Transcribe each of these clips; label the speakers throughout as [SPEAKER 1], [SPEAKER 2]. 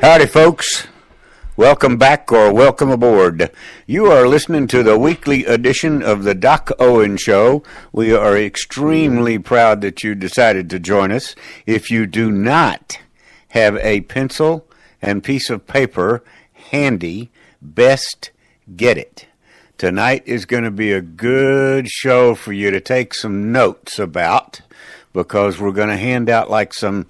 [SPEAKER 1] Howdy, folks. Welcome back or welcome aboard. You are listening to the weekly edition of the Doc Owen Show. We are extremely proud that you decided to join us. If you do not have a pencil and piece of paper handy, best get it. Tonight is going to be a good show for you to take some notes about, because we're going to hand out like some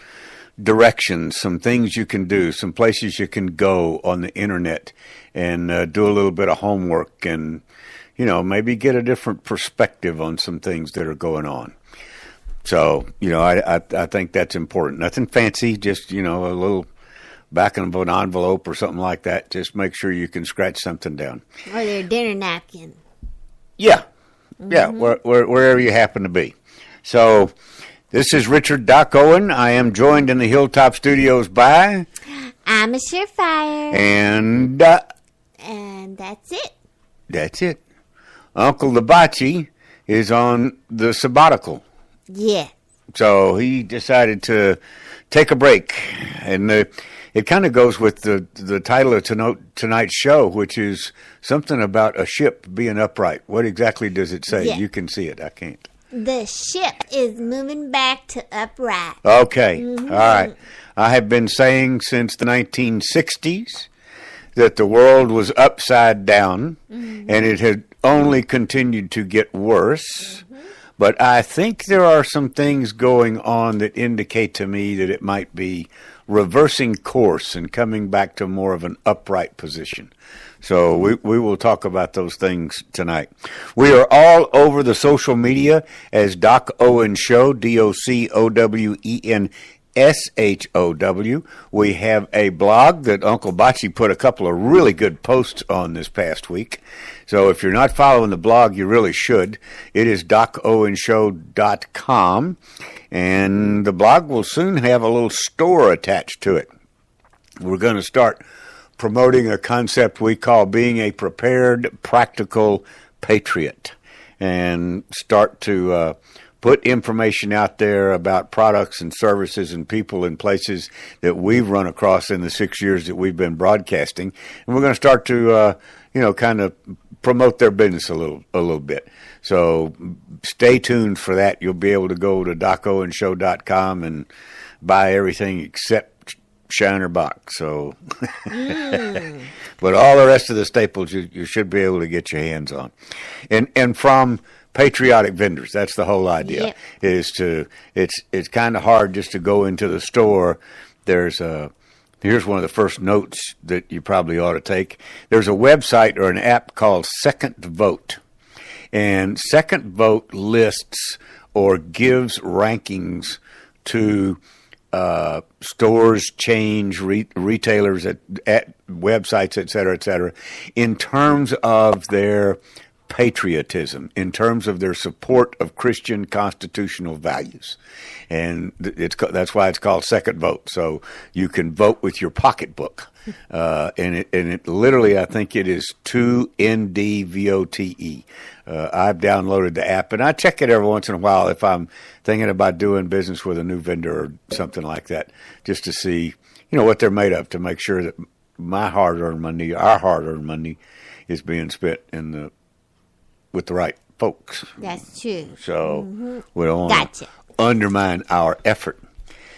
[SPEAKER 1] directions, some things you can do, some places you can go on the internet and do a little bit of homework and, you know, maybe get a different perspective on some things that are going on. So, you know, I think that's important. Nothing fancy, just, you know, a little back of an envelope or something like that. Just make sure you can scratch something down.
[SPEAKER 2] Or their dinner napkin.
[SPEAKER 1] Yeah. Mm-hmm. Yeah, wherever you happen to be. So, this is Richard Doc Owen. I am joined in the Hilltop Studios by...
[SPEAKER 2] I'm a Surefire.
[SPEAKER 1] And...
[SPEAKER 2] and that's it.
[SPEAKER 1] That's it. Uncle Hibachi is on the sabbatical.
[SPEAKER 2] Yeah.
[SPEAKER 1] So he decided to take a break. And it kind of goes with the title of tonight's show, which is something about a ship being upright. What exactly does it say?
[SPEAKER 2] Yeah.
[SPEAKER 1] You can see it. I can't.
[SPEAKER 2] The ship is moving back to upright.
[SPEAKER 1] Okay.
[SPEAKER 2] Mm-hmm.
[SPEAKER 1] All right. I have been saying since the 1960s that the world was upside down, mm-hmm. and it had only continued to get worse. Mm-hmm. But I think there are some things going on that indicate to me that it might be reversing course and coming back to more of an upright position. So we will talk about those things tonight. We are all over the social media as Doc Owen Show, DOCOWENSHOW. We have a blog that Uncle Bocce put a couple of really good posts on this past week. So if you're not following the blog, you really should. It is docowenshow.com, and the blog will soon have a little store attached to it. We're going to start promoting a concept we call being a prepared, practical patriot, and start to put information out there about products and services and people and places that we've run across in the 6 years that we've been broadcasting. And we're going to start to, kind of promote their business a little bit. So stay tuned for that. You'll be able to go to docowenshow.com and buy everything except Shiner box. So, but all the rest of the staples you should be able to get your hands on, and from patriotic vendors. That's the whole idea. Yep. It's kind of hard just to go into the store. Here's one of the first notes that you probably ought to take. There's a website or an app called Second Vote, and Second Vote lists or gives rankings to stores, chains, retailers at websites, et cetera, in terms of their patriotism, in terms of their support of Christian constitutional values. And that's why it's called Second Vote. So you can vote with your pocketbook. And it literally, I think it is 2NDVOTE. I've downloaded the app, and I check it every once in a while if I'm thinking about doing business with a new vendor or something like that, just to see, what they're made of, to make sure that my hard-earned money, our hard-earned money, is being spent with the right folks.
[SPEAKER 2] That's true.
[SPEAKER 1] So we don't want to undermine our effort.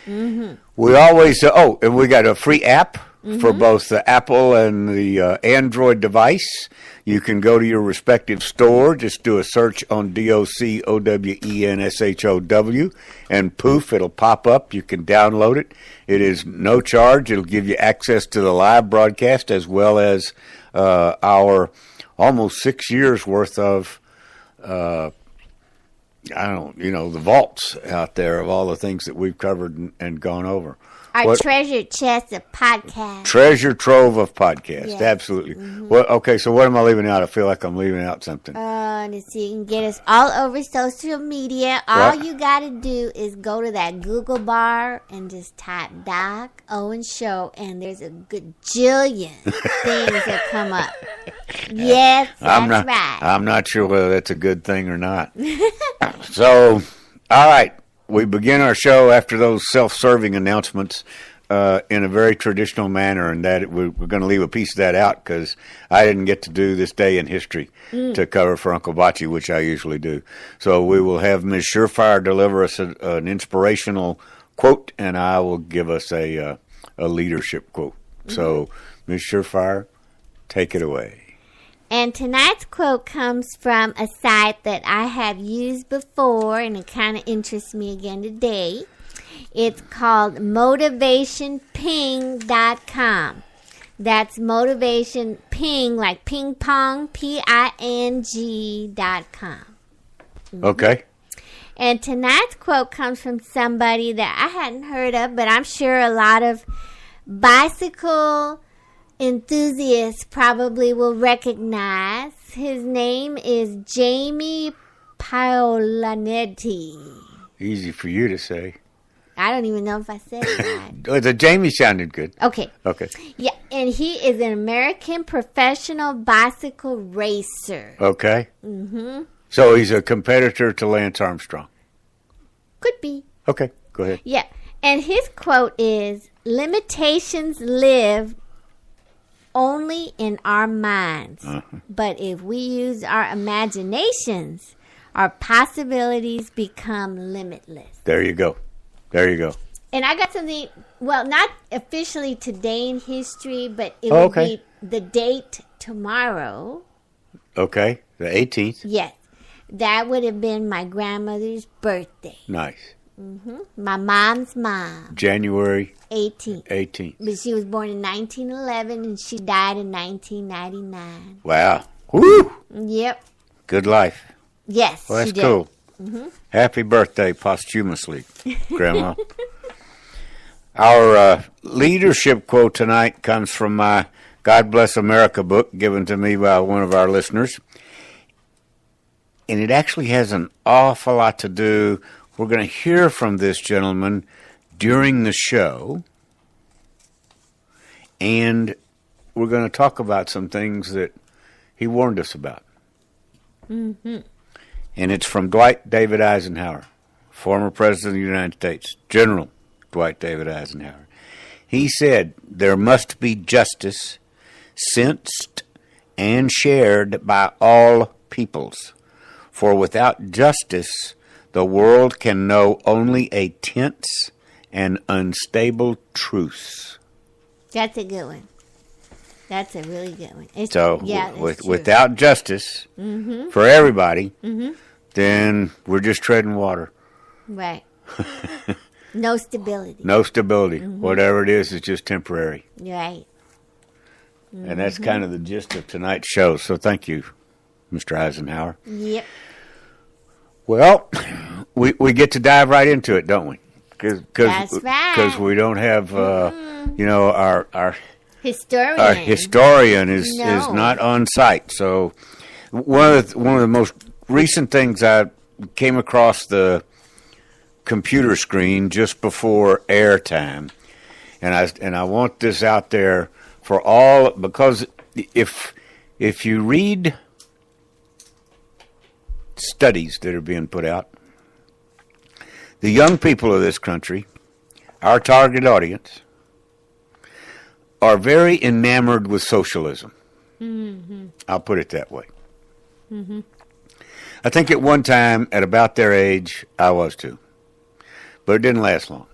[SPEAKER 1] Mm-hmm. We always, and we got a free app for both the Apple and the Android device. You can go to your respective store, just do a search on DOCOWENSHOW, and poof, it'll pop up. You can download it. It is no charge. It'll give you access to the live broadcast as well as our almost 6 years worth of, the vaults out there of all the things that we've covered and gone over.
[SPEAKER 2] Our treasure chest of podcasts.
[SPEAKER 1] Treasure trove of podcasts, yes. Absolutely.
[SPEAKER 2] Mm-hmm.
[SPEAKER 1] Well, okay, so what am I leaving out? I feel like I'm leaving out something.
[SPEAKER 2] So you can get us all over social media. All you got to do is go to that Google bar and just type Doc Owen Show, and there's a good jillion things that come up. Yes, that's right.
[SPEAKER 1] I'm not sure whether that's a good thing or not. So, all right. We begin our show after those self-serving announcements in a very traditional manner, and that we're going to leave a piece of that out because I didn't get to do this day in history to cover for Uncle Bocce, which I usually do. So we will have Ms. Surefire deliver us an inspirational quote, and I will give us a leadership quote. So, Ms. Surefire, take it away.
[SPEAKER 2] And tonight's quote comes from a site that I have used before, and it kind of interests me again today. It's called motivationping.com. That's motivation ping, like ping pong, PING.com.
[SPEAKER 1] Okay.
[SPEAKER 2] And tonight's quote comes from somebody that I hadn't heard of, but I'm sure a lot of bicycle enthusiasts probably will recognize. His name is Jamie Paolanetti.
[SPEAKER 1] Easy for you to say.
[SPEAKER 2] I don't even know if I said it right.
[SPEAKER 1] The Jamie sounded good.
[SPEAKER 2] Okay.
[SPEAKER 1] Okay.
[SPEAKER 2] Yeah, and he is an American professional bicycle racer.
[SPEAKER 1] Okay. So he's a competitor to Lance Armstrong.
[SPEAKER 2] Could be.
[SPEAKER 1] Okay, go ahead.
[SPEAKER 2] Yeah, and his quote is, "Limitations live only in our minds. But if we use our imaginations, our possibilities become limitless."
[SPEAKER 1] There you go. There you go.
[SPEAKER 2] And I got something, well, not officially today in history, but it would be the date tomorrow.
[SPEAKER 1] Okay, the 18th.
[SPEAKER 2] Yes. That would have been my grandmother's birthday.
[SPEAKER 1] Nice.
[SPEAKER 2] My mom's mom.
[SPEAKER 1] January
[SPEAKER 2] 18th.
[SPEAKER 1] 18th.
[SPEAKER 2] But she was born in 1911 and she died in 1999.
[SPEAKER 1] Wow. Woo!
[SPEAKER 2] Yep.
[SPEAKER 1] Good life.
[SPEAKER 2] Yes,
[SPEAKER 1] Well, that's
[SPEAKER 2] she did.
[SPEAKER 1] cool. Happy birthday posthumously, Grandma. Our leadership quote tonight comes from my God Bless America book given to me by one of our listeners. And it actually has an awful lot to do. We're going to hear from this gentleman during the show. And we're going to talk about some things that he warned us about. And it's from Dwight David Eisenhower, former President of the United States, General Dwight David Eisenhower. He said, "There must be justice sensed and shared by all peoples. For without justice, the world can know only a tense and unstable truce."
[SPEAKER 2] That's a good one. That's a really good one. It's,
[SPEAKER 1] So
[SPEAKER 2] yeah,
[SPEAKER 1] without justice for everybody, then we're just treading water.
[SPEAKER 2] Right. No stability.
[SPEAKER 1] No stability. Whatever it is just temporary.
[SPEAKER 2] Right.
[SPEAKER 1] And that's kind of the gist of tonight's show. So thank you, Mr. Eisenhower.
[SPEAKER 2] Yep.
[SPEAKER 1] Well, we get to dive right into it, don't we?
[SPEAKER 2] That's right.
[SPEAKER 1] Because we don't have, our
[SPEAKER 2] Historian.
[SPEAKER 1] is not on site. So one of the most recent things I came across the computer screen just before airtime, and I want this out there for all, because if you read studies that are being put out, the young people of this country, our target audience, are very enamored with socialism. I'll put it that way. I think at one time, at about their age, I was too. But it didn't last long,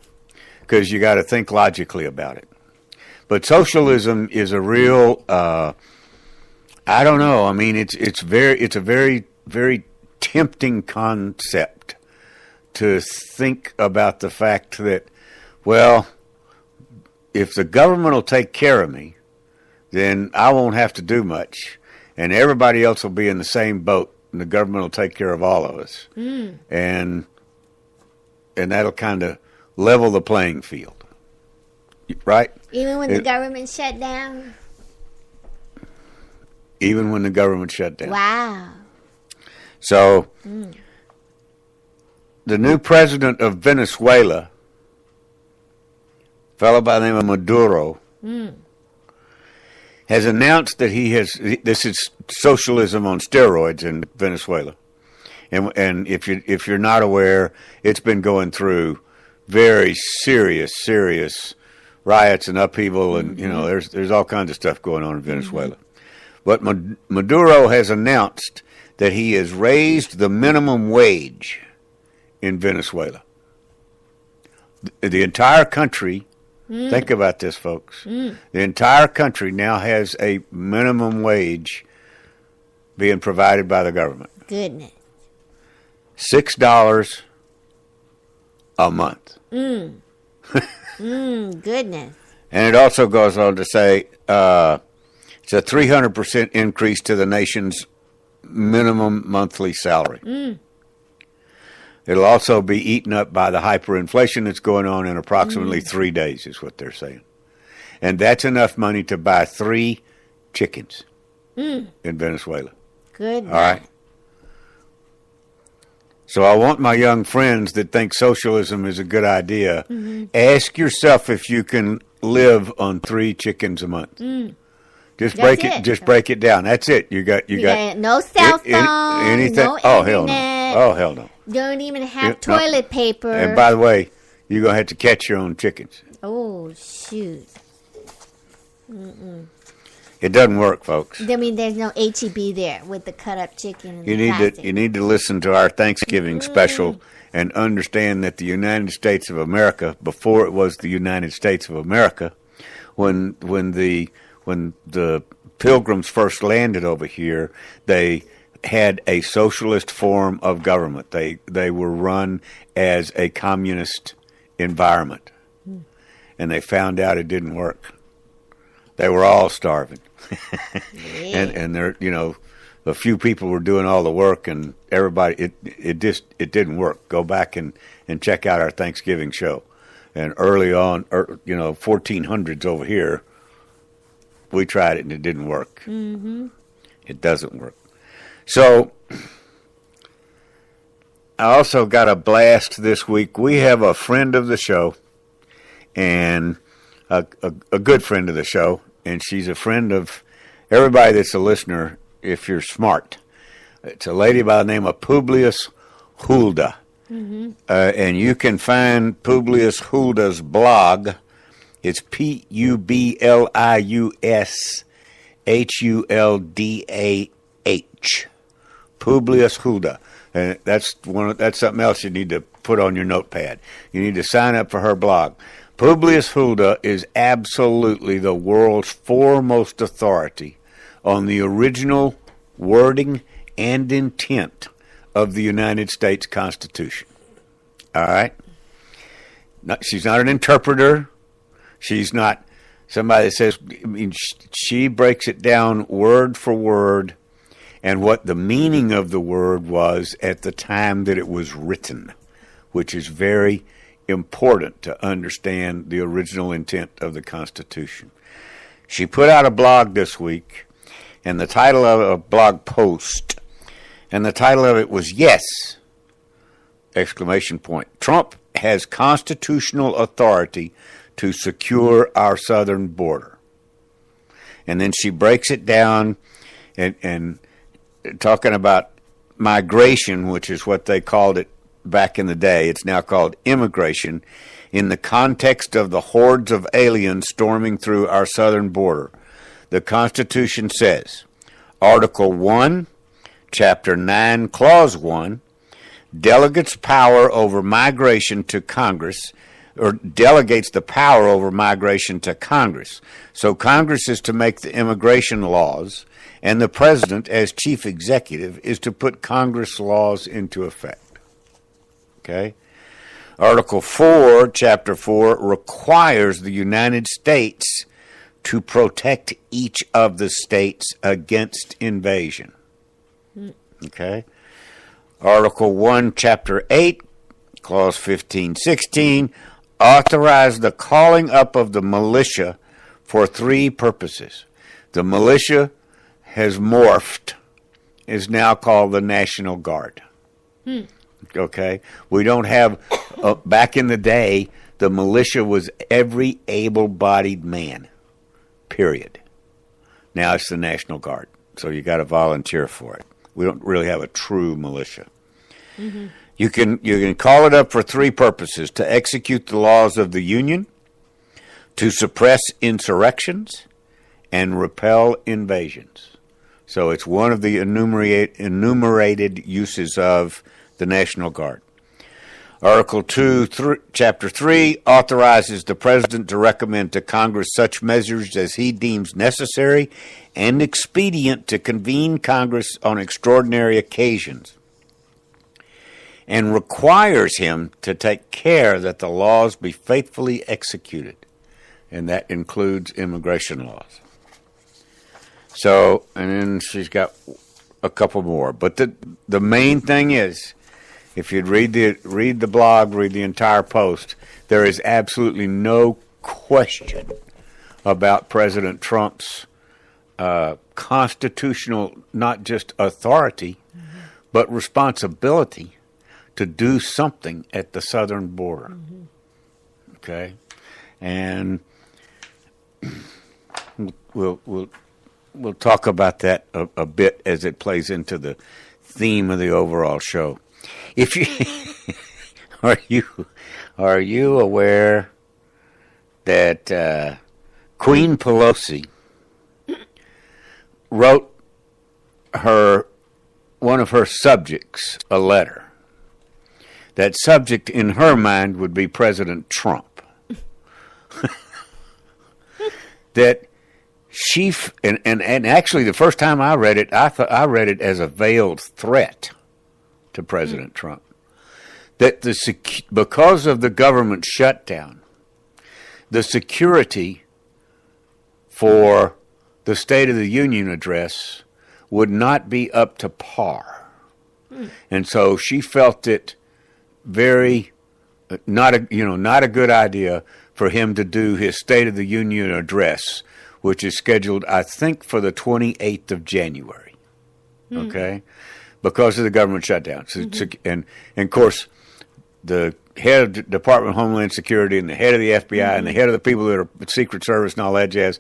[SPEAKER 1] because you got to think logically about it. But socialism is a real, I don't know. I mean, it's a very, very tempting concept to think about the fact that, well, if the government will take care of me, then I won't have to do much, and everybody else will be in the same boat, and the government will take care of all of us, and that'll kind of level the playing field, right?
[SPEAKER 2] Even when the government shut down?
[SPEAKER 1] Even when the government shut down.
[SPEAKER 2] Wow.
[SPEAKER 1] So, the new president of Venezuela, a fellow by the name of Maduro, has announced that this is socialism on steroids in Venezuela. And if you're not aware, it's been going through very serious riots and upheaval, and there's all kinds of stuff going on in Venezuela. But Maduro has announced that he has raised the minimum wage in Venezuela. The entire country, think about this, folks. The entire country now has a minimum wage being provided by the government.
[SPEAKER 2] Goodness.
[SPEAKER 1] $6 a month.
[SPEAKER 2] Goodness.
[SPEAKER 1] And it also goes on to say it's a 300% increase to the nation's minimum monthly salary. It'll also be eaten up by the hyperinflation that's going on in approximately 3 days, is what they're saying. And that's enough money to buy 3 chickens in Venezuela.
[SPEAKER 2] Goodness.
[SPEAKER 1] All right. So I want my young friends that think socialism is a good idea, ask yourself if you can live on 3 chickens a month. Just break it. Just break it down. That's it. You got
[SPEAKER 2] no cell phone,
[SPEAKER 1] anything.
[SPEAKER 2] no
[SPEAKER 1] Oh
[SPEAKER 2] internet.
[SPEAKER 1] hell no.
[SPEAKER 2] Don't even have toilet paper.
[SPEAKER 1] And by the way, you're gonna have to catch your own chickens.
[SPEAKER 2] Oh shoot!
[SPEAKER 1] It doesn't work, folks.
[SPEAKER 2] I mean, there's no HEB there with the cut up chicken. And
[SPEAKER 1] You need to listen to our Thanksgiving special and understand that the United States of America, before it was the United States of America, when the Pilgrims first landed over here, they had a socialist form of government. They were run as a communist environment, and they found out it didn't work. They were all starving, and there, a few people were doing all the work, and everybody. It didn't work. Go back and check out our Thanksgiving show, and early on, 1400s over here. We tried it and it didn't work. It doesn't work. So, I also got a blast this week. We have a friend of the show, and a good friend of the show, and she's a friend of everybody that's a listener if you're smart. It's a lady by the name of Publius Hulda. And you can find Publius Hulda's blog. It's PUBLIUSHULDAH. Publius Hulda. And that's something else you need to put on your notepad. You need to sign up for her blog. Publius Hulda is absolutely the world's foremost authority on the original wording and intent of the United States Constitution. All right? She's not an interpreter. She's not somebody that says, she breaks it down word for word and what the meaning of the word was at the time that it was written, which is very important to understand the original intent of the Constitution. She put out a blog this week, and the title of a blog post, and the title of it was Yes! Trump has constitutional authority to secure our southern border. And then she breaks it down and talking about migration, which is what they called it back in the day. It's now called immigration, in the context of the hordes of aliens storming through our southern border. The Constitution says, Article 1, Chapter 9, Clause 1, delegates power over migration to Congress, or delegates the power over migration to Congress. So Congress is to make the immigration laws, and the president, as chief executive, is to put Congress laws into effect. Okay? Article 4, Chapter 4, requires the United States to protect each of the states against invasion. Okay? Article 1, Chapter 8, Clause 15.16, authorize the calling up of the militia for 3 purposes. The militia has morphed, is now called the National Guard. Okay? We don't have, back in the day, the militia was every able-bodied man, period. Now it's the National Guard, so you got to volunteer for it. We don't really have a true militia. You can call it up for 3 purposes: to execute the laws of the Union, to suppress insurrections and repel invasions. So it's one of the enumerated uses of the National Guard. Article 2, Chapter 3 authorizes the President to recommend to Congress such measures as he deems necessary and expedient to convene Congress on extraordinary occasions, and requires him to take care that the laws be faithfully executed, and that includes immigration laws. So, and then she's got a couple more. But the main thing is, if you'd read the blog, read the entire post, there is absolutely no question about President Trump's constitutional, not just authority, but responsibility to do something at the southern border. Okay? And we'll talk about that a bit as it plays into the theme of the overall show. If you are you aware that Queen Pelosi wrote one of her subjects a letter? That subject in her mind would be President Trump. That she and actually the first time I read it, I read it as a veiled threat to President Trump. That because of the government shutdown, the security for the State of the Union address would not be up to par. And so she felt it very not a good idea for him to do his State of the Union address, which is scheduled, I think, for the 28th of January. Okay? Because of the government shutdown. And of course, the head of the Department of Homeland Security and the head of the FBI and the head of the people that are Secret Service and all that jazz,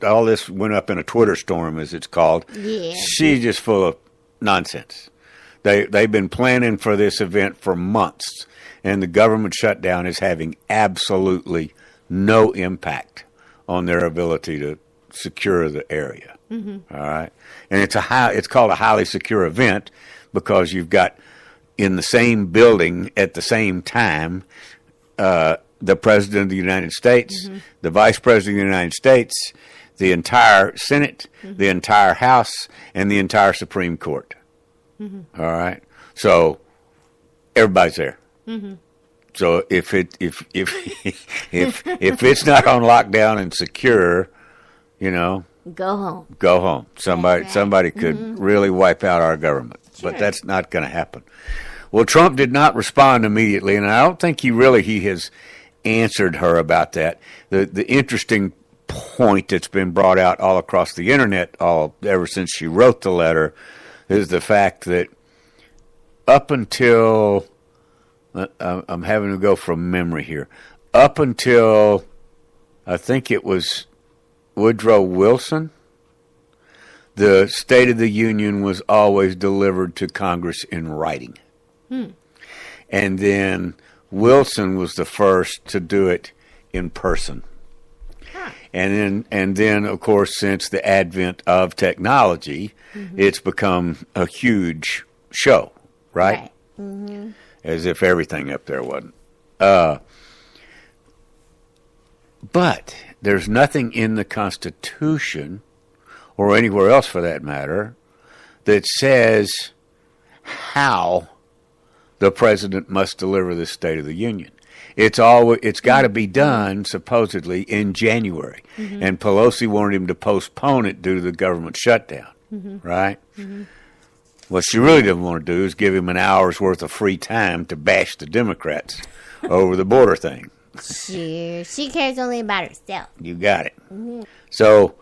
[SPEAKER 1] all this went up in a Twitter storm, as it's called.
[SPEAKER 2] Yeah.
[SPEAKER 1] She's just full of nonsense. They've been planning for this event for months, and the government shutdown is having absolutely no impact on their ability to secure the area. All right, and it's called a highly secure event because you've got in the same building at the same time the President of the United States, the Vice President of the United States, the entire Senate, the entire House, and the entire Supreme Court. All right, so everybody's there. So if it's not on lockdown and secure,
[SPEAKER 2] go home.
[SPEAKER 1] Go home. Somebody could really wipe out our government, but that's not going to happen. Well, Trump did not respond immediately, and I don't think he has answered her about that. The interesting point that's been brought out all across the internet ever since she wrote the letter is the fact that up until I'm having to go from memory here. Up until I think it was Woodrow Wilson, the State of the Union was always delivered to Congress in writing. And then Wilson was the first to do it in person. And then, of course, since the advent of technology, it's become a huge show, right? As if everything up there wasn't. But there's nothing in the Constitution, or anywhere else for that matter, that says how the president must deliver the State of the Union. It's got to be done, supposedly, in January. And Pelosi wanted him to postpone it due to the government shutdown, right? What she really didn't want to do is give him an hour's worth of free time to bash the Democrats over the border thing.
[SPEAKER 2] Sure. She cares only about herself.
[SPEAKER 1] You got it. So,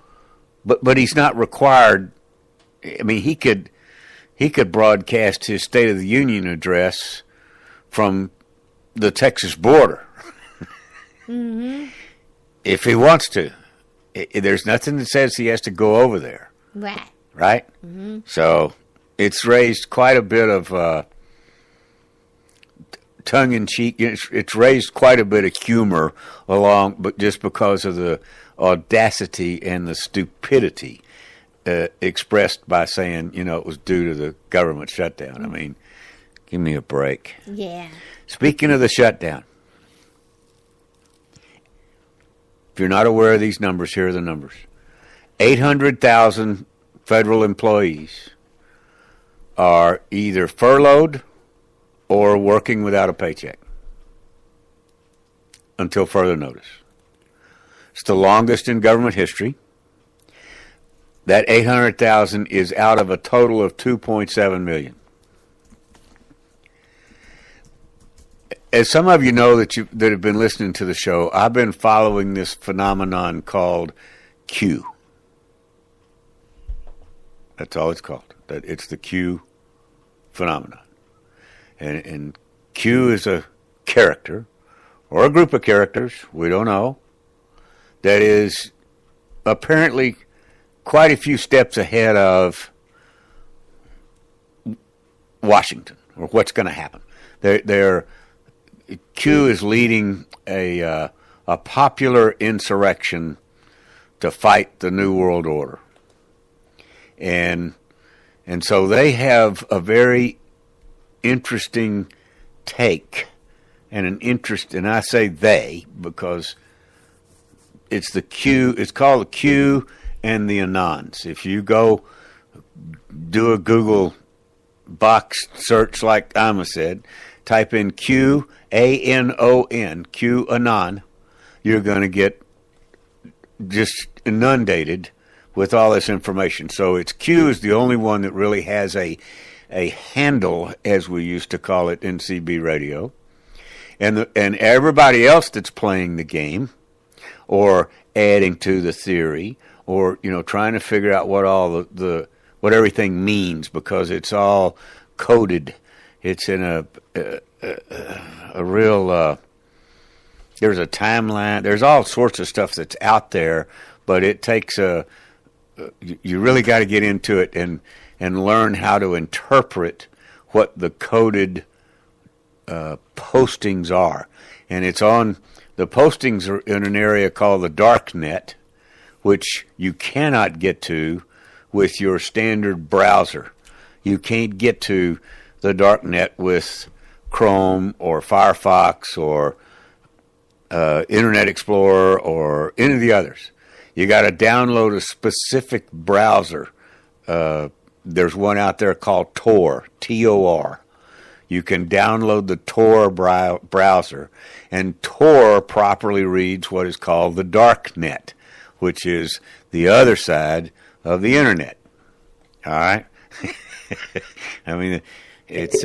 [SPEAKER 1] but he's not required. I mean, he could broadcast his State of the Union address from the Texas border if he wants to. There's nothing that says he has to go over there. Right? So it's raised quite a bit of tongue-in-cheek. It's raised quite a bit of humor along, but just because of the audacity and the stupidity expressed by saying, it was due to the government shutdown. I mean, give me a break.
[SPEAKER 2] Yeah.
[SPEAKER 1] Speaking of the shutdown, if you're not aware of these numbers, here are the numbers. 800,000 federal employees are either furloughed or working without a paycheck until further notice. It's the longest in government history. That 800,000 is out of a total of 2.7 million. As some of you know that have been listening to the show, I've been following this phenomenon called Q. That's all it's called. It's the Q phenomenon. And Q is a character, or a group of characters, we don't know, that is apparently quite a few steps ahead of Washington, or what's going to happen. Q is leading a popular insurrection to fight the New World Order. And so they have a very interesting take and and I say they because it's called the Q and the Anons. If you go do a Google box search like Amma said, type in QANON, QAnon, you're going to get just inundated with all this information. So it's Q is the only one that really has a handle, as we used to call it in CB radio, and everybody else that's playing the game, or adding to the theory, or trying to figure out what all what everything means, because it's all coded. It's in a real. There's a timeline. There's all sorts of stuff that's out there, but it takes you really got to get into it and learn how to interpret what the coded postings are. And the postings are in an area called the dark net, which you cannot get to with your standard browser. You can't get to the dark net with Chrome or Firefox or Internet Explorer or any of the others. You got to download a specific browser. There's one out there called Tor, T-O-R. You can download the Tor browser, and Tor properly reads what is called the dark net, which is the other side of the internet. All right? I mean, it's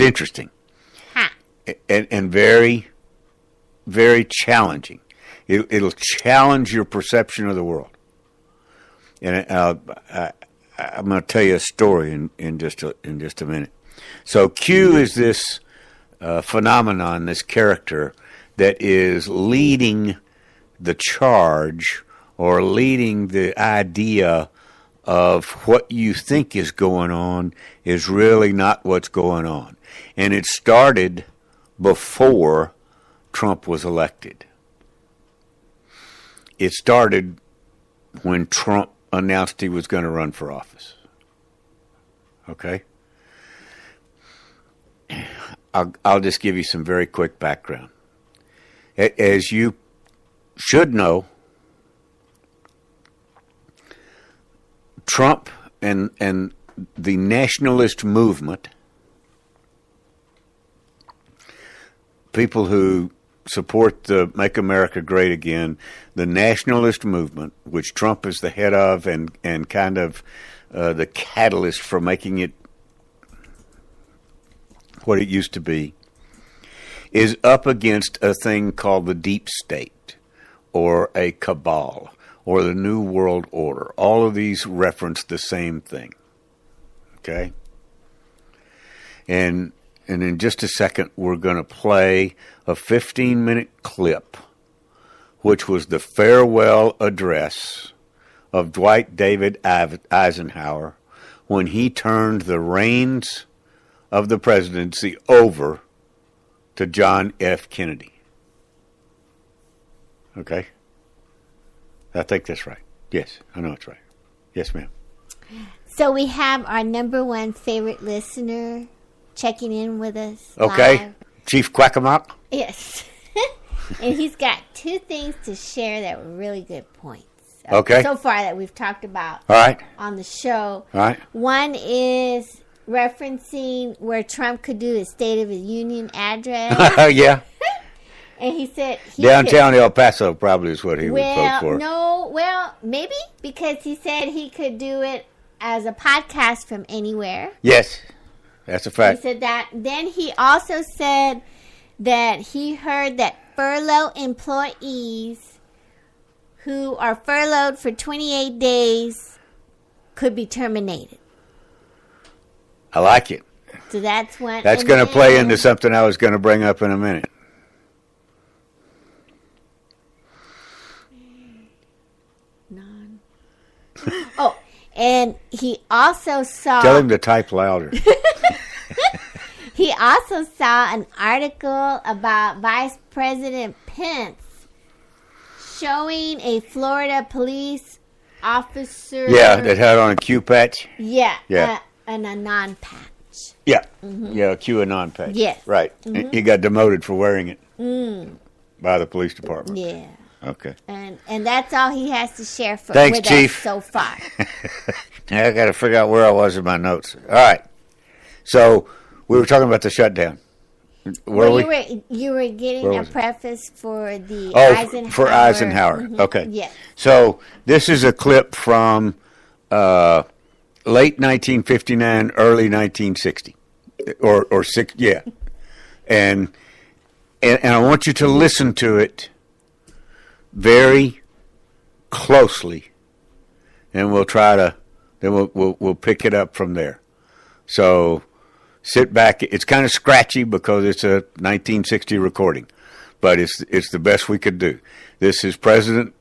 [SPEAKER 1] interesting.
[SPEAKER 2] Huh.
[SPEAKER 1] And very, very challenging. It'll challenge your perception of the world. And I'm going to tell you a story in just a minute. So Q is this phenomenon, this character that is leading the charge, or leading the idea of what you think is going on is really not what's going on. And it started before Trump was elected. It started when Trump announced he was going to run for office. Okay? I'll just give you some very quick background. As you should know, Trump and the nationalist movement, people who support the Make America Great Again, the nationalist movement, which Trump is the head of and kind of the catalyst for making it what it used to be, is up against a thing called the deep state, or a cabal, or the New World Order. All of these reference the same thing. Okay? And in just a second, we're going to play a 15-minute clip, which was the farewell address of Dwight David Eisenhower when he turned the reins of the presidency over to John F. Kennedy. Okay? I think that's right. Yes, I know it's right. Yes, ma'am.
[SPEAKER 2] So we have our number one favorite listener checking in with us.
[SPEAKER 1] Okay.
[SPEAKER 2] Live.
[SPEAKER 1] Chief Quackamock?
[SPEAKER 2] Yes. And he's got two things to share that were really good points.
[SPEAKER 1] Okay.
[SPEAKER 2] So far that we've talked about
[SPEAKER 1] All right.
[SPEAKER 2] on the show.
[SPEAKER 1] All right.
[SPEAKER 2] One is referencing where Trump could do his State of the Union address.
[SPEAKER 1] Yeah.
[SPEAKER 2] And he said
[SPEAKER 1] Downtown El Paso probably is what he would vote for.
[SPEAKER 2] Maybe because he said he could do it as a podcast from anywhere.
[SPEAKER 1] Yes, that's a fact.
[SPEAKER 2] He said that. Then he also said that he heard that furlough employees who are furloughed for 28 days could be terminated.
[SPEAKER 1] I like it.
[SPEAKER 2] So that's one.
[SPEAKER 1] That's going to play into something I was going to bring up in a minute.
[SPEAKER 2] Oh, and he also saw...
[SPEAKER 1] Tell him to type louder.
[SPEAKER 2] He also saw an article about Vice President Pence showing a Florida police officer...
[SPEAKER 1] Yeah, that had on a Q patch.
[SPEAKER 2] Yeah.
[SPEAKER 1] Yeah.
[SPEAKER 2] And a non-patch.
[SPEAKER 1] Yeah. Mm-hmm. Yeah, a QAnon patch.
[SPEAKER 2] Yes.
[SPEAKER 1] Right. Mm-hmm. He got demoted for wearing it by the police department.
[SPEAKER 2] Yeah.
[SPEAKER 1] Okay.
[SPEAKER 2] And that's all he has to share
[SPEAKER 1] Thanks,
[SPEAKER 2] with
[SPEAKER 1] Chief.
[SPEAKER 2] us so far.
[SPEAKER 1] Now I got to figure out where I was in my notes. All right. So we were talking about the shutdown. Where
[SPEAKER 2] well, you were getting a preface for the Eisenhower.
[SPEAKER 1] For Eisenhower.
[SPEAKER 2] Mm-hmm.
[SPEAKER 1] Okay.
[SPEAKER 2] Yes.
[SPEAKER 1] So this is a clip from late 1959, early 1960, or six. Yeah. And I want you to listen to it very closely, and we'll try to. Then we'll pick it up from there. So sit back. It's kind of scratchy because it's a 1960 recording, but it's the best we could do. This is President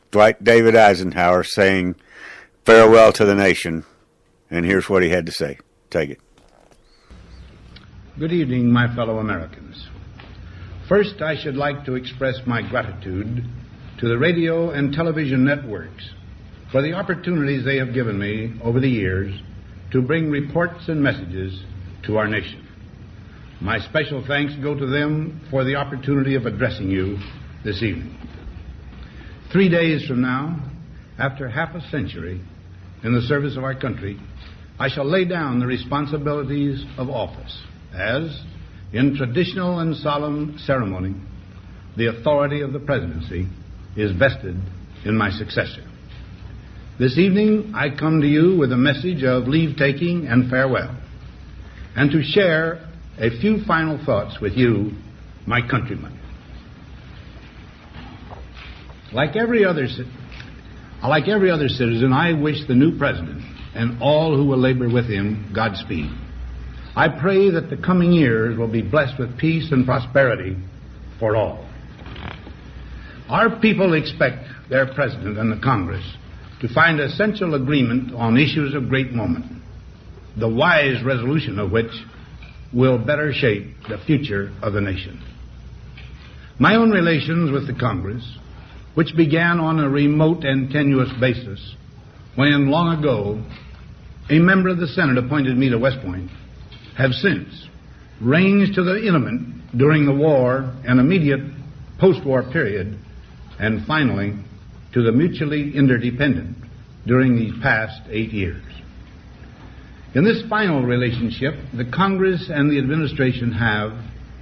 [SPEAKER 1] Dwight David Eisenhower saying farewell to the nation, and here's what he had to say. Take it.
[SPEAKER 3] Good evening, my fellow Americans. First, I should like to express my gratitude to the radio and television networks for the opportunities they have given me over the years to bring reports and messages to our nation. My special thanks go to them for the opportunity of addressing you this evening. 3 days from now, after half a century in the service of our country, I shall lay down the responsibilities of office as, in traditional and solemn ceremony, the authority of the presidency is vested in my successor. This evening, I come to you with a message of leave-taking and farewell, and to share a few final thoughts with you, my countrymen. Like every other citizen, I wish the new president and all who will labor with him Godspeed. I pray that the coming years will be blessed with peace and prosperity for all. Our people expect their president and the Congress to find essential agreement on issues of great moment, the wise resolution of which will better shape the future of the nation. My own relations with the Congress, which began on a remote and tenuous basis when, long ago, a member of the Senate appointed me to West Point, have since ranged to the intimate during the war and immediate post-war period, and finally to the mutually interdependent during these past 8 years. In this final relationship, the Congress and the administration have,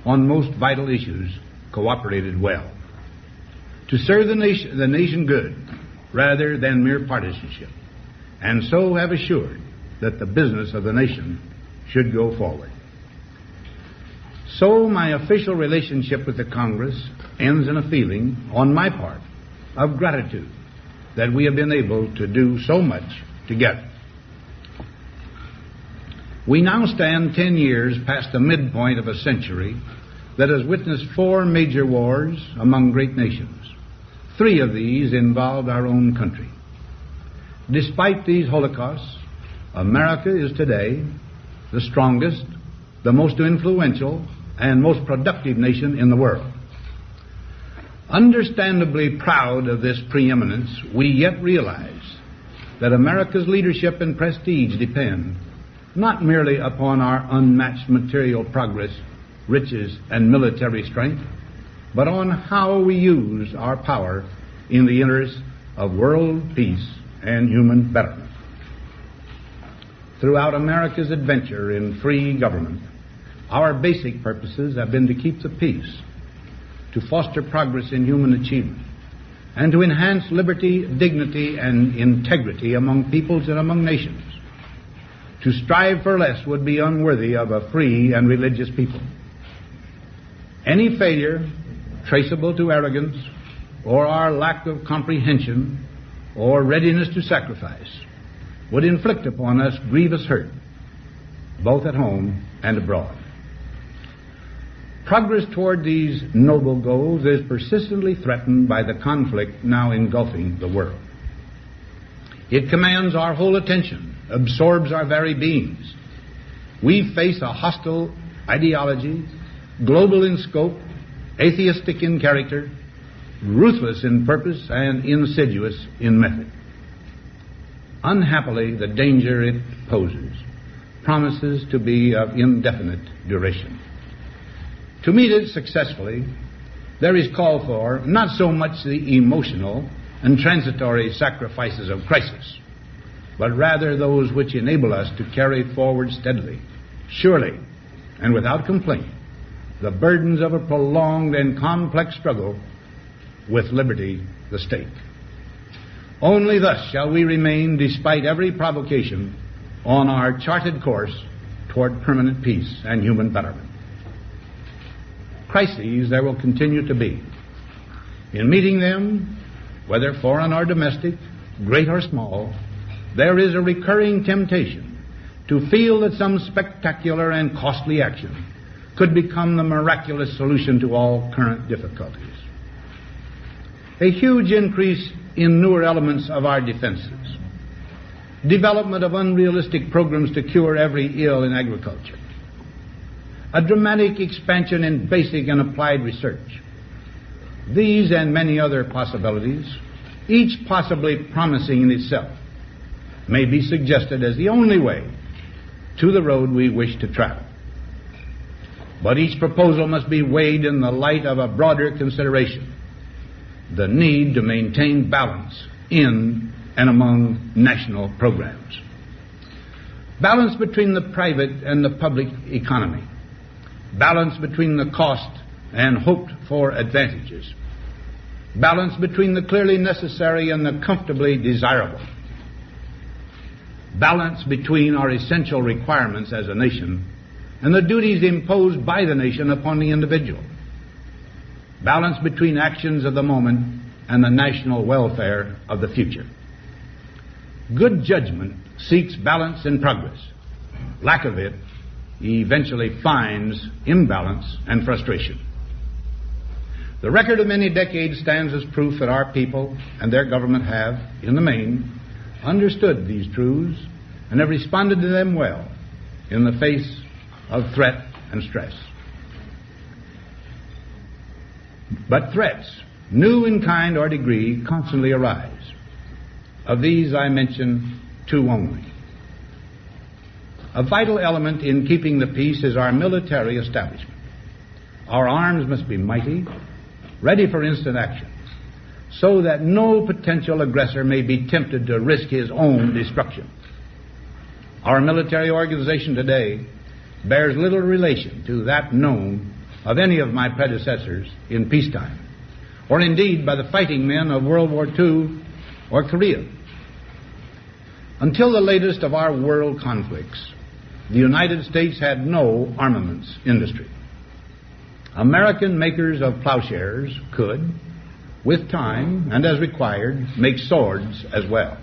[SPEAKER 3] on most vital issues, cooperated well to serve the nation good rather than mere partisanship, and so have assured that the business of the nation should go forward. So my official relationship with the Congress ends in a feeling, on my part, of gratitude that we have been able to do so much together. We now stand 10 years past the midpoint of a century that has witnessed 4 major wars among great nations. 3 of these involved our own country. Despite these holocausts, America is today the strongest, the most influential, and most productive nation in the world. Understandably proud of this preeminence, we yet realize that America's leadership and prestige depend not merely upon our unmatched material progress, riches, and military strength, but on how we use our power in the interest of world peace and human betterment. Throughout America's adventure in free government, our basic purposes have been to keep the peace, to foster progress in human achievement, and to enhance liberty, dignity, and integrity among peoples and among nations. To strive for less would be unworthy of a free and religious people. Any failure traceable to arrogance or our lack of comprehension or readiness to sacrifice would inflict upon us grievous hurt, both at home and abroad. Progress toward these noble goals is persistently threatened by the conflict now engulfing the world. It commands our whole attention, absorbs our very beings. We face a hostile ideology, global in scope, atheistic in character, ruthless in purpose, and insidious in method. Unhappily, the danger it poses promises to be of indefinite duration. To meet it successfully, there is call for not so much the emotional and transitory sacrifices of crisis, but rather those which enable us to carry forward steadily, surely, and without complaint, the burdens of a prolonged and complex struggle with liberty, the stake. Only thus shall we remain, despite every provocation, on our charted course toward permanent peace and human betterment. Crises there will continue to be. In meeting them, whether foreign or domestic, great or small, there is a recurring temptation to feel that some spectacular and costly action could become the miraculous solution to all current difficulties. A huge increase in newer elements of our defenses, development of unrealistic programs to cure every ill in agriculture, a dramatic expansion in basic and applied research. These and many other possibilities, each possibly promising in itself, may be suggested as the only way to the road we wish to travel. But each proposal must be weighed in the light of a broader consideration, the need to maintain balance in and among national programs. Balance between the private and the public economy. Balance between the cost and hoped-for advantages. Balance between the clearly necessary and the comfortably desirable. Balance between our essential requirements as a nation and the duties imposed by the nation upon the individual. Balance between actions of the moment and the national welfare of the future. Good judgment seeks balance in progress. Lack of it eventually finds imbalance and frustration. The record of many decades stands as proof that our people and their government have, in the main, understood these truths and have responded to them well in the face of threat and stress. But threats, new in kind or degree, constantly arise. Of these I mention two only. A vital element in keeping the peace is our military establishment. Our arms must be mighty, ready for instant action, so that no potential aggressor may be tempted to risk his own destruction. Our military organization today bears little relation to that known of any of my predecessors in peacetime, or indeed by the fighting men of World War II or Korea. Until the latest of our world conflicts, the United States had no armaments industry. American makers of plowshares could, with time and as required, make swords as well.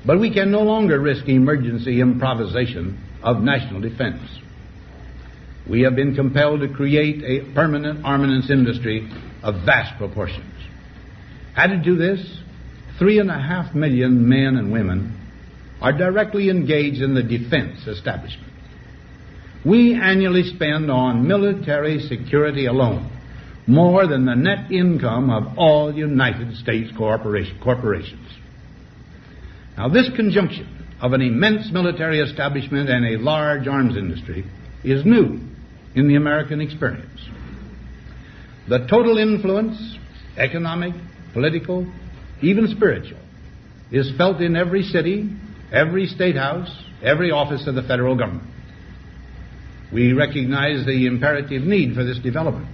[SPEAKER 3] But we can no longer risk emergency improvisation of national defense. We have been compelled to create a permanent armaments industry of vast proportions. Added to this, 3.5 million men and women are directly engaged in the defense establishment. We annually spend on military security alone more than the net income of all United States corporations. Now, this conjunction of an immense military establishment and a large arms industry is new in the American experience. The total influence, economic, political, even spiritual, is felt in every city, every state house, every office of the federal government. We recognize the imperative need for this development,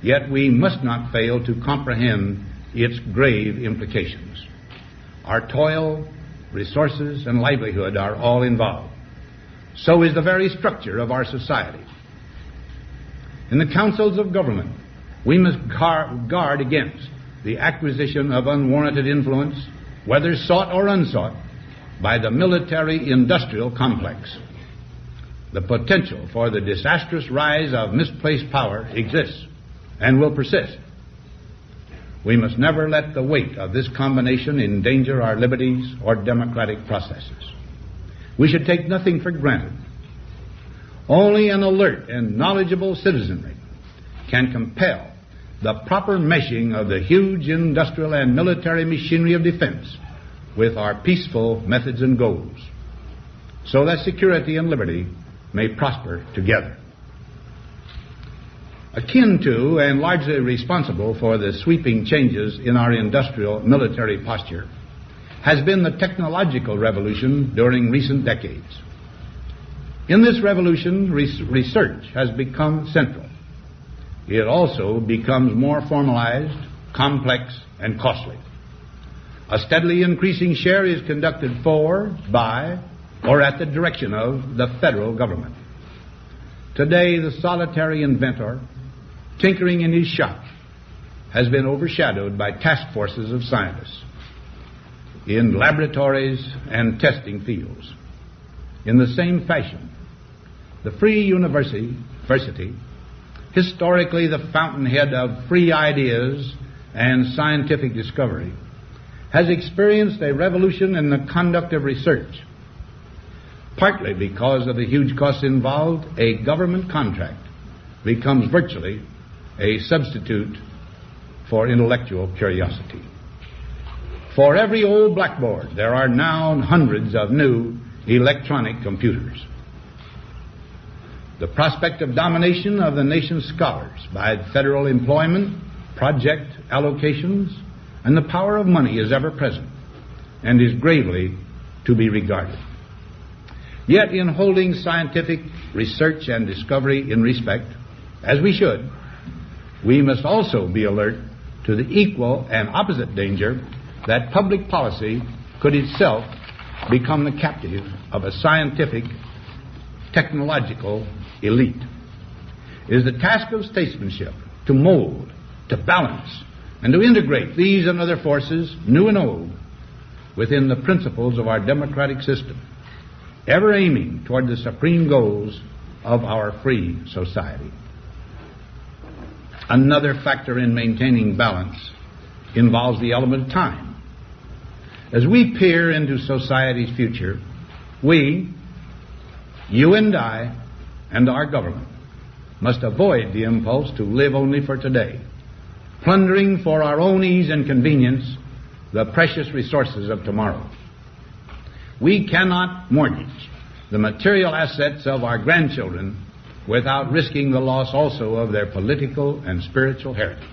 [SPEAKER 3] yet we must not fail to comprehend its grave implications. Our toil, resources, and livelihood are all involved. So is the very structure of our society. In the councils of government, we must guard against the acquisition of unwarranted influence, whether sought or unsought, by the military-industrial complex. The potential for the disastrous rise of misplaced power exists and will persist. We must never let the weight of this combination endanger our liberties or democratic processes. We should take nothing for granted. Only an alert and knowledgeable citizenry can compel the proper meshing of the huge industrial and military machinery of defense with our peaceful methods and goals, so that security and liberty may prosper together. Akin to and largely responsible for the sweeping changes in our industrial military posture has been the technological revolution during recent decades. In this revolution, research has become central. It also becomes more formalized, complex, and costly. A steadily increasing share is conducted for, by, or at the direction of the federal government. Today, the solitary inventor, tinkering in his shop, has been overshadowed by task forces of scientists in laboratories and testing fields. In the same fashion, the free university, historically the fountainhead of free ideas and scientific discovery, has experienced a revolution in the conduct of research. Partly because of the huge costs involved, a government contract becomes virtually a substitute for intellectual curiosity. For every old blackboard, there are now hundreds of new electronic computers. The prospect of domination of the nation's scholars by federal employment, project allocations, and the power of money is ever present and is gravely to be regarded. Yet in holding scientific research and discovery in respect, as we should, we must also be alert to the equal and opposite danger that public policy could itself become the captive of a scientific, technological elite. It is the task of statesmanship to mold, to balance, and to integrate these and other forces, new and old, within the principles of our democratic system, ever aiming toward the supreme goals of our free society. Another factor in maintaining balance involves the element of time. As we peer into society's future, we, you and I, and our government must avoid the impulse to live only for today, plundering for our own ease and convenience the precious resources of tomorrow. We cannot mortgage the material assets of our grandchildren without risking the loss also of their political and spiritual heritage.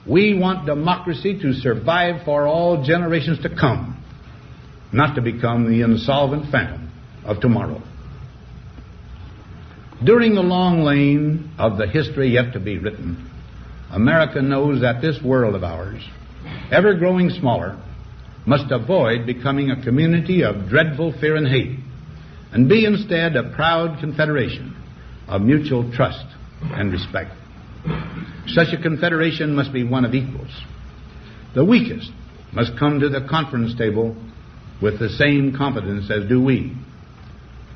[SPEAKER 3] We want democracy to survive for all generations to come, not to become the insolvent phantom of tomorrow. During the long lane of the history yet to be written, America knows that this world of ours, ever growing smaller, must avoid becoming a community of dreadful fear and hate, and be instead a proud confederation of mutual trust and respect. Such a confederation must be one of equals. The weakest must come to the conference table with the same confidence as do we,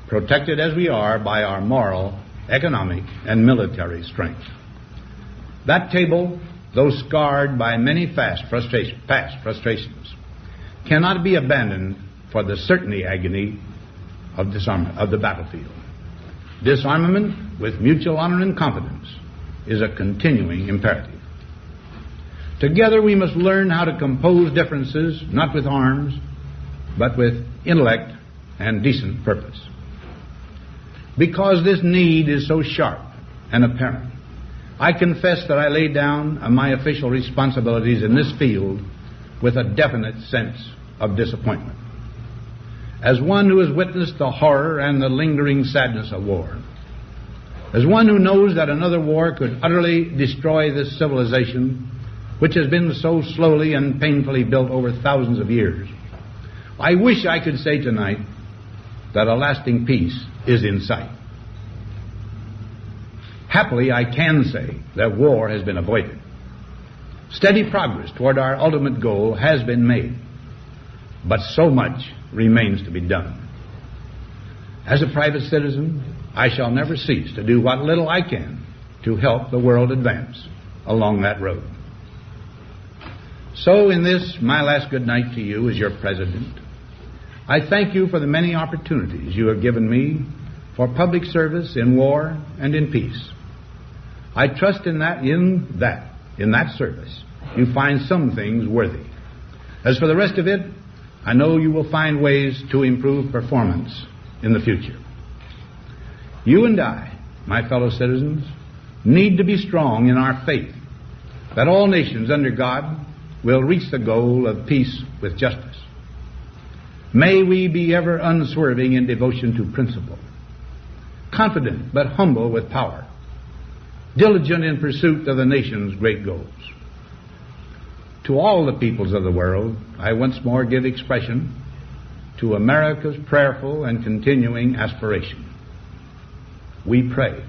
[SPEAKER 3] protected as we are by our moral, economic, and military strength. That table, though scarred by many past frustrations, cannot be abandoned for for the certainty agony of disarmament, of the battlefield. Disarmament with mutual honor and confidence is a continuing imperative. Together we must learn how to compose differences, not with arms, but with intellect and decent purpose. Because this need is so sharp and apparent, I confess that I lay down my official responsibilities in this field with a definite sense of disappointment. As one who has witnessed the horror and the lingering sadness of war, as one who knows that another war could utterly destroy this civilization which has been so slowly and painfully built over thousands of years, I wish I could say tonight that a lasting peace is in sight. Happily, I can say that war has been avoided. Steady progress toward our ultimate goal has been made, but so much remains to be done. As a private citizen, I shall never cease to do what little I can to help the world advance along that road. So in this, my last good night to you as your president, I thank you for the many opportunities you have given me for public service in war and in peace. I trust in that service, you find some things worthy. As for the rest of it, I know you will find ways to improve performance in the future. You and I, my fellow citizens, need to be strong in our faith that all nations under God will reach the goal of peace with justice. May we be ever unswerving in devotion to principle, confident but humble with power, diligent in pursuit of the nation's great goals. To all the peoples of the world, I once more give expression to America's prayerful and continuing aspiration. We pray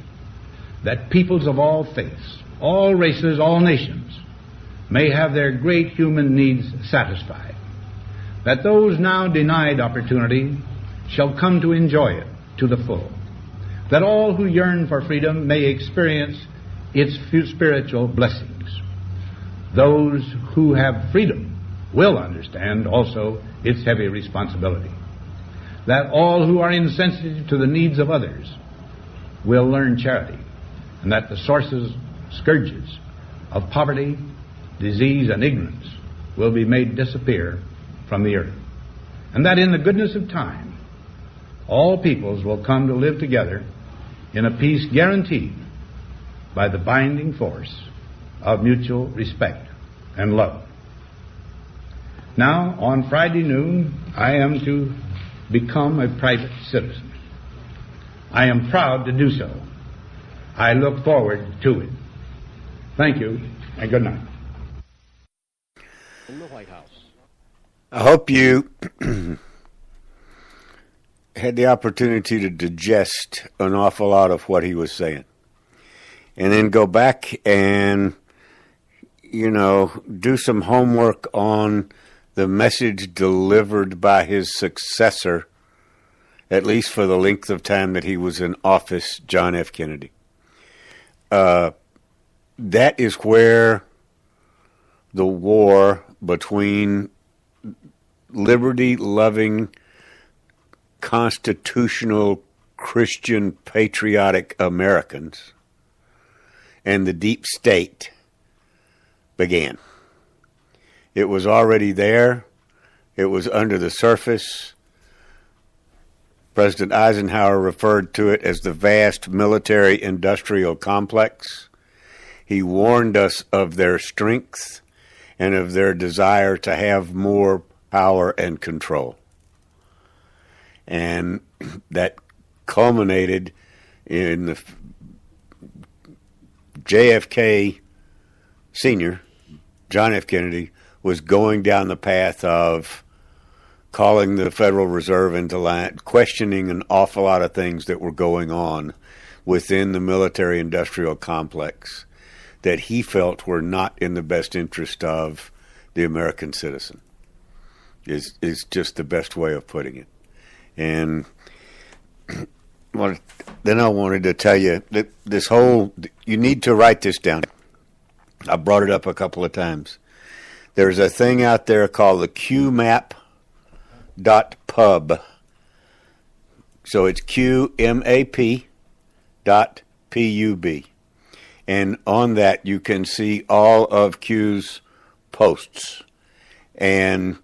[SPEAKER 3] that peoples of all faiths, all races, all nations may have their great human needs satisfied, that those now denied opportunity shall come to enjoy it to the full, that all who yearn for freedom may experience its spiritual blessings. Those who have freedom will understand also its heavy responsibility, that all who are insensitive to the needs of others will learn charity, and that the scourges of poverty, disease, and ignorance will be made disappear from the earth, and that in the goodness of time all peoples will come to live together in a peace guaranteed by the binding force of mutual respect and love. Now, on Friday noon, I am to become a private citizen. I am proud to do so. I look forward to it. Thank you, and good night.
[SPEAKER 4] From the White House.
[SPEAKER 1] I hope you had the opportunity to digest an awful lot of what he was saying. And then go back and, do some homework on the message delivered by his successor, at least for the length of time that he was in office, John F. Kennedy. That is where the war between liberty-loving, constitutional, Christian, patriotic Americans and the deep state began. It was already there. It was under the surface. President Eisenhower referred to it as the vast military-industrial complex. He warned us of their strength and of their desire to have more power and control. And that culminated in the JFK Sr., John F. Kennedy, was going down the path of calling the Federal Reserve into line, questioning an awful lot of things that were going on within the military-industrial complex that he felt were not in the best interest of the American citizen, is just the best way of putting it. And then I wanted to tell you that you need to write this down. I brought it up a couple of times. There's a thing out there called the QMAP qmap.pub. So it's qmap.pub. And on that, you can see all of Q's posts. And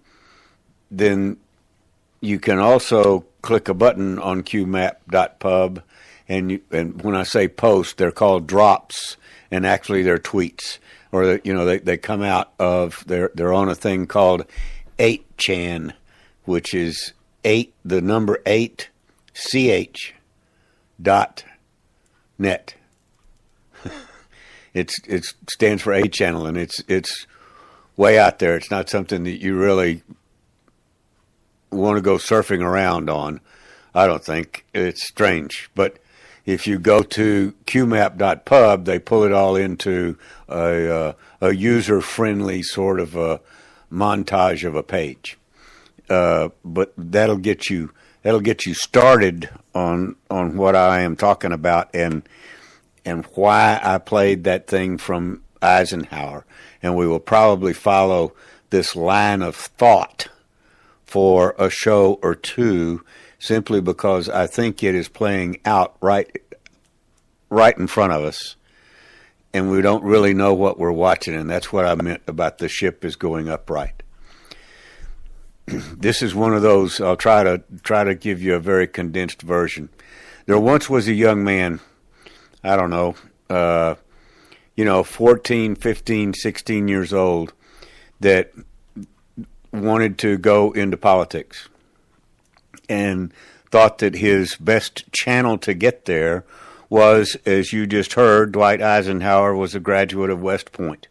[SPEAKER 1] then you can also click a button on qmap.pub. And when I say post, they're called drops, and actually they're tweets. Or, they come out of, they're on a thing called 8chan, which is 8, the number 8, ch.net. It stands for 8channel, and it's way out there. It's not something that you really want to go surfing around on. I don't think. It's strange. But if you go to qmap.pub, they pull it all into a user-friendly sort of a montage of a page. But that'll get you started on what I am talking about and why I played that thing from Eisenhower. And we will probably follow this line of thought for a show or two, simply because I think it is playing out right in front of us, and we don't really know what we're watching. And that's what I meant about the ship is going upright. This is one of those. I'll try to give you a very condensed version. There once was a young man, I don't know, 14, 15, 16 years old, that wanted to go into politics and thought that his best channel to get there was, as you just heard, Dwight Eisenhower was a graduate of West Point.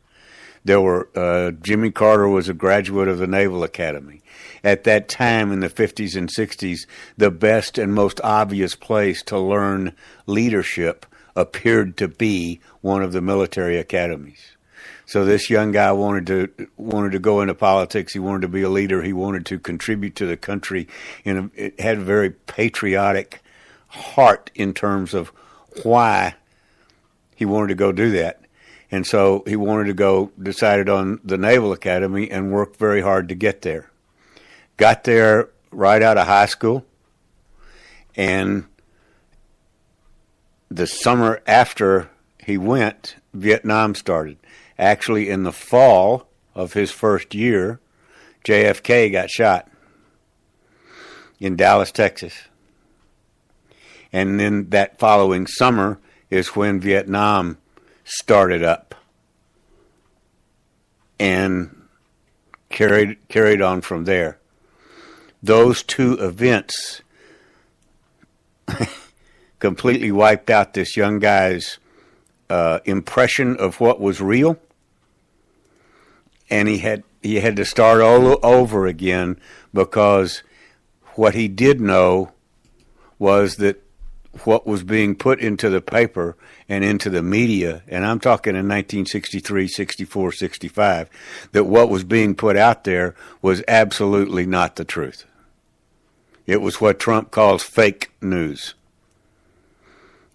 [SPEAKER 1] There were Jimmy Carter was a graduate of the Naval Academy. At that time in the 50s and 60s, the best and most obvious place to learn leadership appeared to be one of the military academies. So this young guy wanted to go into politics. He wanted to be a leader. He wanted to contribute to the country, and it had a very patriotic heart in terms of why he wanted to go do that. And so he decided on the Naval Academy and worked very hard to get there. Got there right out of high school, and the summer after he went, Vietnam started. Actually, in the fall of his first year, JFK got shot in Dallas, Texas. And then that following summer is when Vietnam started up and carried on from there. Those two events completely wiped out this young guy's impression of what was real, and he had to start all over again, because what he did know was that what was being put into the paper and into the media, and I'm talking in 1963, 64, 65, that what was being put out there was absolutely not the truth. It was what Trump calls fake news.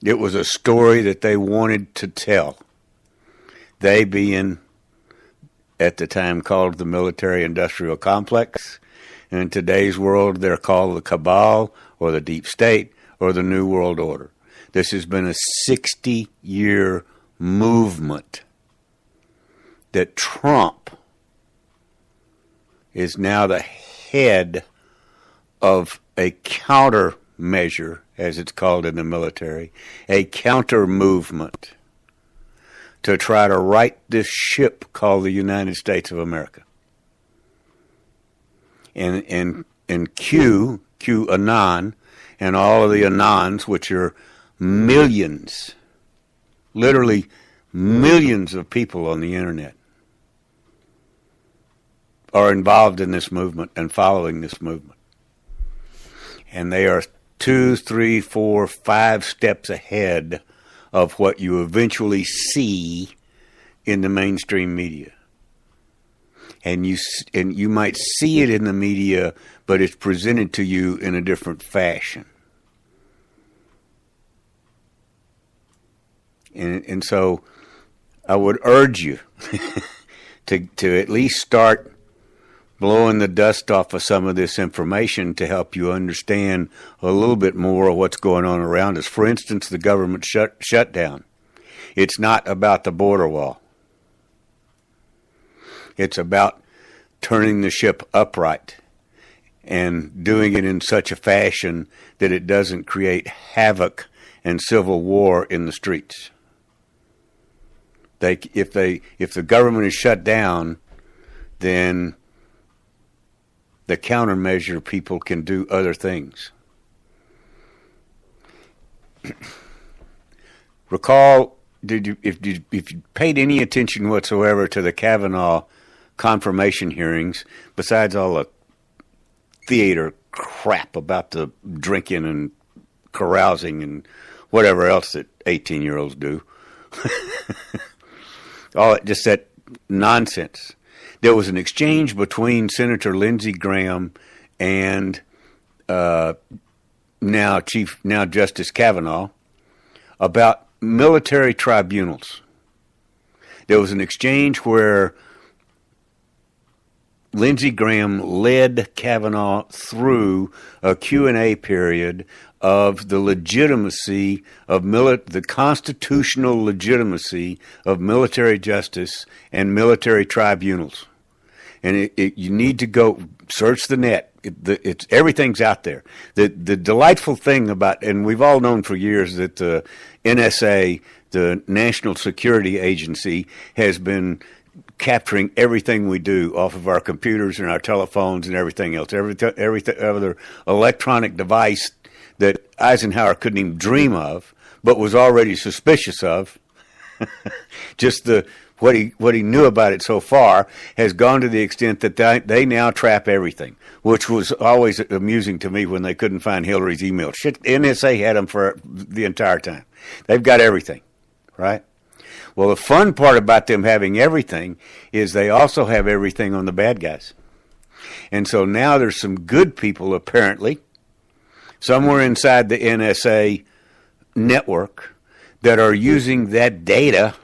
[SPEAKER 1] It was a story that they wanted to tell. They being, at the time, called the military-industrial complex. And in today's world, they're called the cabal or the deep state or the New World Order. This has been a 60-year movement that Trump is now the head of a countermeasure, as it's called in the military, a counter movement to try to right this ship called the United States of America. And QAnon and all of the Anons, which are millions, literally millions of people on the internet, are involved in this movement and following this movement. And they are 2, 3, 4, 5 steps ahead of what you eventually see in the mainstream media. And you might see it in the media, but it's presented to you in a different fashion. And so I would urge you to at least start blowing the dust off of some of this information to help you understand a little bit more of what's going on around us. For instance, the government shutdown. It's not about the border wall. It's about turning the ship upright and doing it in such a fashion that it doesn't create havoc and civil war in the streets. If the government is shut down, then the countermeasure people can do other things. Recall, if you paid any attention whatsoever to the Kavanaugh confirmation hearings, besides all the theater crap about the drinking and carousing and whatever else that 18-year-olds do, just that nonsense. There was an exchange between Senator Lindsey Graham and now Justice Kavanaugh about military tribunals. There was an exchange where Lindsey Graham led Kavanaugh through a Q&A period of the legitimacy of the constitutional legitimacy of military justice and military tribunals. And you need to go search the net. It's everything's out there. The delightful thing about, and we've all known for years that the NSA, the National Security Agency, has been capturing everything we do off of our computers and our telephones and everything else. Every other electronic device that Eisenhower couldn't even dream of, but was already suspicious of. Just what he knew about it so far has gone to the extent that they now trap everything, which was always amusing to me when they couldn't find Hillary's email. Shit, NSA had them for the entire time. They've got everything, right? Well, the fun part about them having everything is they also have everything on the bad guys. And so now there's some good people, apparently, somewhere inside the NSA network that are using that data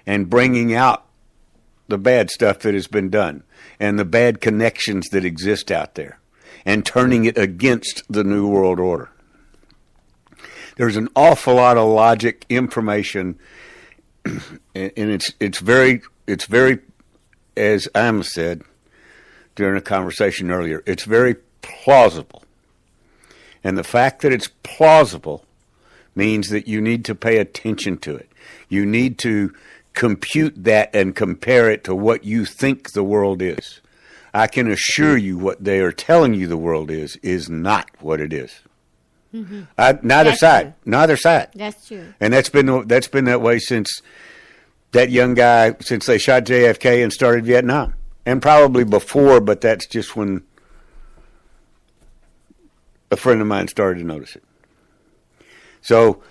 [SPEAKER 1] and bringing out the bad stuff that has been done and the bad connections that exist out there and turning it against the New World Order. There's an awful lot of logic, information, and it's very, as Amma said during a conversation earlier, it's very plausible. And the fact that it's plausible means that you need to pay attention to it. You need to compute that and compare it to what you think the world is. I can assure you what they are telling you the world is not what it is. Mm-hmm. Neither side.
[SPEAKER 2] That's true.
[SPEAKER 1] And that's been that way since that young guy, since they shot JFK and started Vietnam. And probably before, but that's just when a friend of mine started to notice it. So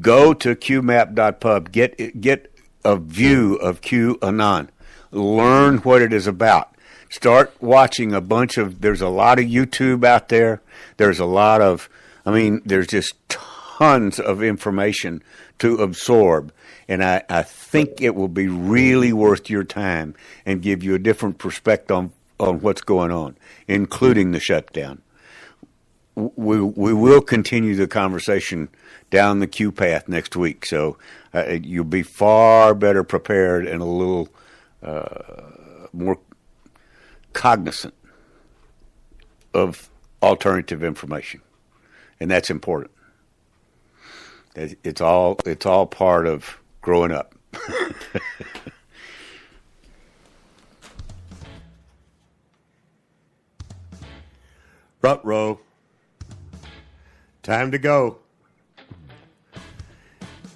[SPEAKER 1] go to qmap.pub, get a view of QAnon, learn what it is about. Start watching there's a lot of YouTube out there. There's there's just tons of information to absorb. And I think it will be really worth your time and give you a different perspective on what's going on, including the shutdown. We will continue the conversation down the Q path next week, so you'll be far better prepared and a little more cognizant of alternative information, and that's important. It's all part of growing up.
[SPEAKER 4] Ruh-roh. Time to go.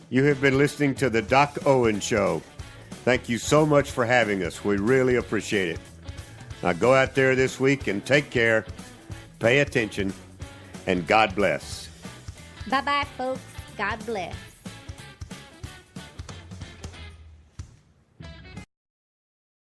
[SPEAKER 4] You have been listening to the Doc Owen Show. Thank you so much for having us. We really appreciate it. Now go out there this week and take care, pay attention, and God bless.
[SPEAKER 2] Bye-bye, folks. God bless.